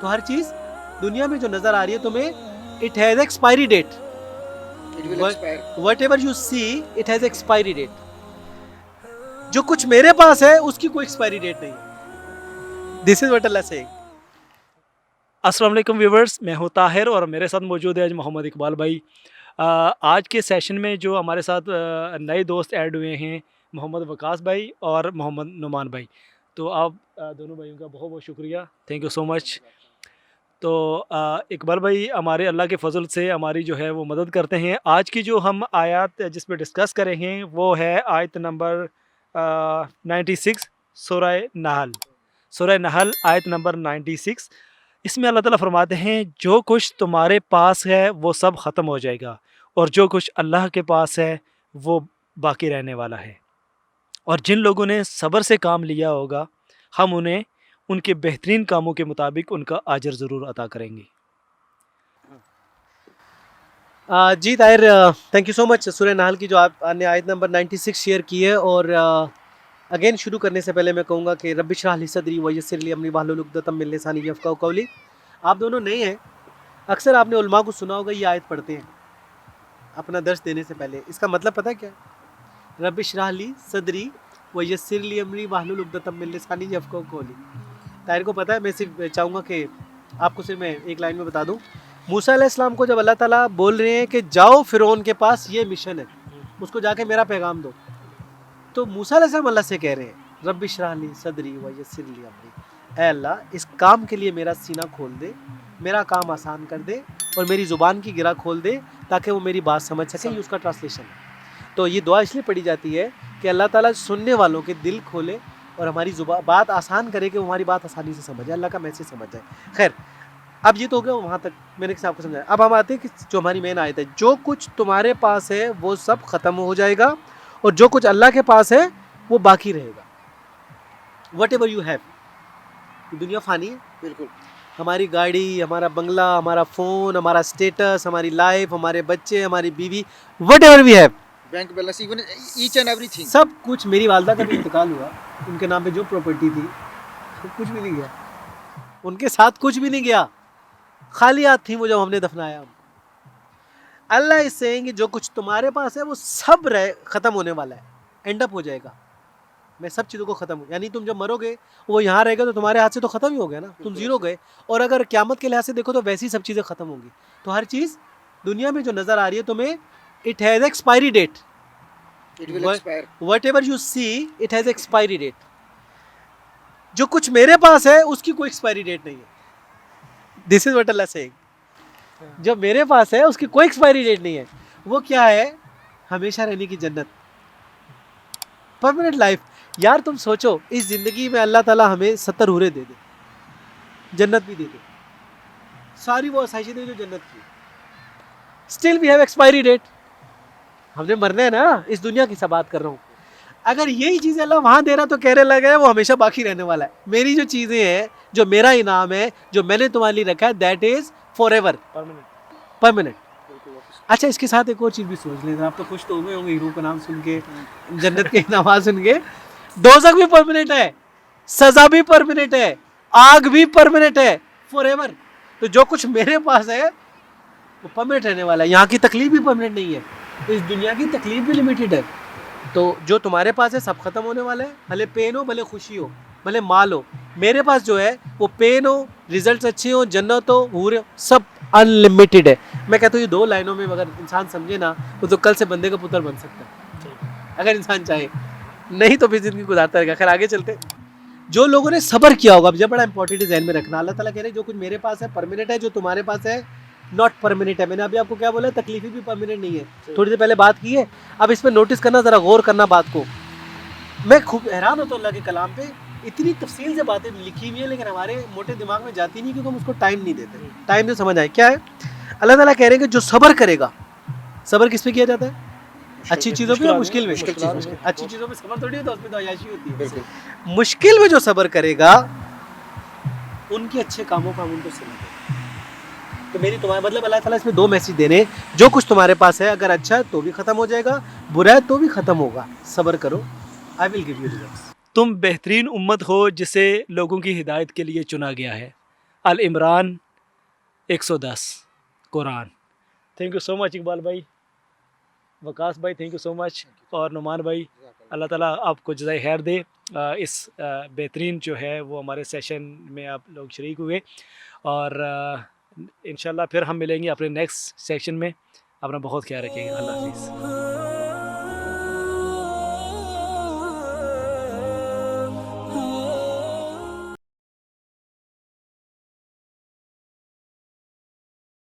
तो हर चीज दुनिया में जो नजर आ रही है तुम्हें, it has expiry date. Whatever you see it has expiry date. जो कुछ मेरे पास है उसकी कोई एक्सपायरी डेट नहीं है. This is what Allah saying. अस्सलाम वालेकुम व्यूवर्स, मैं हूं ताहिर और मेरे साथ मौजूद है आज मोहम्मद इकबाल भाई. आज के सेशन में जो हमारे साथ नए दोस्त ऐड हुए हैं, मोहम्मद वकास भाई और मोहम्मद नुमान भाई. तो आप दोनों भाइयों का बहुत बहुत शुक्रिया, थैंक यू सो मच. तो इकबाल भाई हमारे अल्लाह के फ़ज़ल से हमारी जो है वो मदद करते हैं. आज की जो हम आयत जिस पे डिस्कस करेंगे वो है आयत नंबर 96 सूरह नहल. सूरह नहल आयत नंबर 96. इसमें अल्लाह ताला फरमाते हैं, जो कुछ तुम्हारे पास है वो सब ख़त्म हो जाएगा और जो कुछ अल्लाह के पास है वो बाकी रहने वाला है. और जिन लोगों ने सब्र से काम लिया होगा हम उन्हें उनके बेहतरीन कामों के मुताबिक उनका अजर ज़रूर अता करेंगे. जी Tahir, thank you so much. सूरह नाहल की जो आपने आयत नंबर 96 शेयर की है. और अगेन शुरू करने से पहले मैं कहूँगा कि रब्बि इश्रह ली सदरी व यस्सिर ली अमरी वाहलुल उक़दतम मिन लिसानी यफ़क़हू क़ौली. आप दोनों नए हैं, अक्सर आपने उलमा को सुना होगा ये आयत पढ़ते हैं अपना दर्स देने से पहले. इसका मतलब पता है क्या? रब्बि इश्रह ली सदरी व यस्सिर ली अमरी वाहलुल उक़दतम मिन लिसानी यफ़क़हू क़ौली. ताहिर को पता है. मैं सिर्फ चाहूँगा कि आपको सिर्फ मैं एक लाइन में बता दूँ. मूसा अलैहिस्सलाम को जब अल्लाह ताला बोल रहे हैं कि जाओ फ़िरौन के पास, ये मिशन है, उसको जाके मेरा पैगाम दो, तो मूसा अलैहिस्सलाम अल्लाह से कह रहे हैं रब्बि इश्रह ली सदरी व यस्सिर ली अमरी. ऐ अल्लाह, इस काम के लिए मेरा सीना खोल दे, मेरा काम आसान कर दे और मेरी ज़ुबान की गिरा खोल दे ताकि वो मेरी बात समझ सके. ये उसका ट्रांसलेशन है. तो ये दुआ इसलिए पढ़ी जाती है कि अल्लाह ताला सुनने वालों के दिल खोले और हमारी बात आसान करे कि वो हमारी बात आसानी से समझे, अल्लाह का मैसेज समझ जाए. खैर, अब ये तो हो गया वहाँ तक मैंने किसी आपको समझाया. अब हम आते हैं कि जो हमारी मेन आयत है, जो कुछ तुम्हारे पास है वो सब ख़त्म हो जाएगा और जो कुछ अल्लाह के पास है वो बाकी रहेगा. What ever you have. दुनिया फ़ानी है, बिल्कुल. हमारी गाड़ी, हमारा बंगला, हमारा फ़ोन, हमारा स्टेटस, हमारी लाइफ, हमारे बच्चे, हमारी बीवी, whatever we have, bank balance, even each and everything, सब कुछ. मेरी वालदा का भी इंतकाल हुआ, उनके नाम पे जो प्रॉपर्टी थी कुछ भी नहीं गया, उनके साथ कुछ भी नहीं गया, खाली हाथ थी वो जब हमने दफनाया. अल्लाह इज सेइंग जो कुछ तुम्हारे पास है वो सब ख़त्म होने वाला है, एंड अप हो जाएगा. मैं सब चीज़ों को ख़त्म, यानी तुम जब मरोगे वो यहाँ रहेगा तो तुम्हारे हाथ से तो ख़त्म ही हो गया ना, तुम जीरो गए. और अगर क़यामत के लिहाज से देखो तो वैसी सब चीज़ें ख़त्म होंगी. तो हर चीज़ दुनिया में जो नज़र आ रही है तुम्हें, it has expiry date. It will expire. Whatever you see it has expiry date. जो कुछ मेरे पास है उसकी कोई एक्सपायरी डेट नहीं है. This is what Allah saying. जो मेरे पास है उसकी कोई एक्सपायरी डेट नहीं है. वो क्या है? हमेशा रहने की जन्नत, परमानेंट लाइफ. यार तुम सोचो, इस ज़िंदगी में अल्लाह ताला हमें 70 हूरें दे दे, जन्नत भी दे दे, सारी वो आसाइशें दे जो जन्नत की, still we have expiry date. हमने मरना है ना, इस दुनिया की सब बात कर रहा हूँ. अगर यही चीज़ें अल्लाह वहाँ दे रहा तो कहने लगा है वो हमेशा बाकी रहने वाला है. मेरी जो चीज़ें हैं, जो मेरा इनाम है, जो मैंने तुम्हारे लिए रखा है, that is for ever, permanent. अच्छा, इसके साथ एक और चीज़ भी सोच लें. आप तो खुश तो हुए होंगे हीरो का नाम सुन के, जन्नत के नाम सुन के. दोज़ख भी परमानेंट है, सज़ा भी परमानेंट है, आग भी परमानेंट है, फॉर एवर. तो जो कुछ मेरे पास है वो परमानेंट रहने वाला है. यहाँ की तकलीफ भी परमानेंट नहीं है, इस दुनिया की तकलीफ भी लिमिटेड है. तो जो तुम्हारे पास है सब ख़त्म होने वाला है, भले पेन हो, भले खुशी हो, भले माल हो. मेरे पास जो है वो पेन हो, रिजल्ट्स अच्छे हो, जन्नत हो, हूर हो, सब अनलिमिटेड है. मैं कहता हूँ ये 2 लाइनों में अगर इंसान समझे ना वो तो कल से बंदे का पुत्र बन सकता है, अगर इंसान चाहे. नहीं तो फिर ज़िंदगी गुजारता रहेगा. खैर आगे चलते. जो लोगों ने सब्र किया होगा, अब जब बड़ा इंपॉर्टेंट है ध्यान में रखना. अल्लाह ताला कह रहे हैं जो कुछ मेरे पास है परमानेंट है, जो तुम्हारे पास है नॉट परमानेंट है. मैंने अभी आपको क्या बोला, तकलीफें भी परमानेंट नहीं है, थोड़ी देर पहले बात की है. अब इसमें नोटिस करना, ज़रा गौर करना बात को. मैं खूब हैरान होता हूँ अल्लाह के कलाम पे, इतनी तफसील से बातें लिखी हुई हैं लेकिन हमारे मोटे दिमाग में जाती नहीं क्योंकि हम उसको टाइम नहीं देते. टाइम से समझ आए क्या है. अल्लाह ताला कह रहे हैं कि जो सब्र करेगा, सब्र किस पे किया जाता है? अच्छी चीज़ों पे या मुश्किल में? अच्छी चीज़ों में सब्र थोड़ी होता है, उसमें तो अय्याशी होती है. मुश्किल में जो सब्र करेगा उनके अच्छे कामों का हम उनको सिला देगा. तो मेरी तुम्हारे मतलब अल्लाह ताला इसमें 2 मैसेज दे रहे हैं. जो कुछ तुम्हारे पास है अगर अच्छा है तो भी ख़त्म हो जाएगा, बुरा है तो भी ख़त्म होगा. सब्र करो, I will give you results. तुम बेहतरीन उम्मत हो जिसे लोगों की हिदायत के लिए चुना गया है. Al Imran 110 Quran. Thank you so much Iqbal भाई, वकास भाई थैंक यू सो मच, और नुमान भाई अल्लाह ताला आपको जज़ाए खैर दे। इस बेहतरीन जो है वो हमारे सेशन में आप लोग शरीक हुए, और इंशाल्लाह फिर हम मिलेंगे अपने नेक्स्ट सेशन में। अपना बहुत ख्याल रखिएगा। अल्लाह हाफिज़।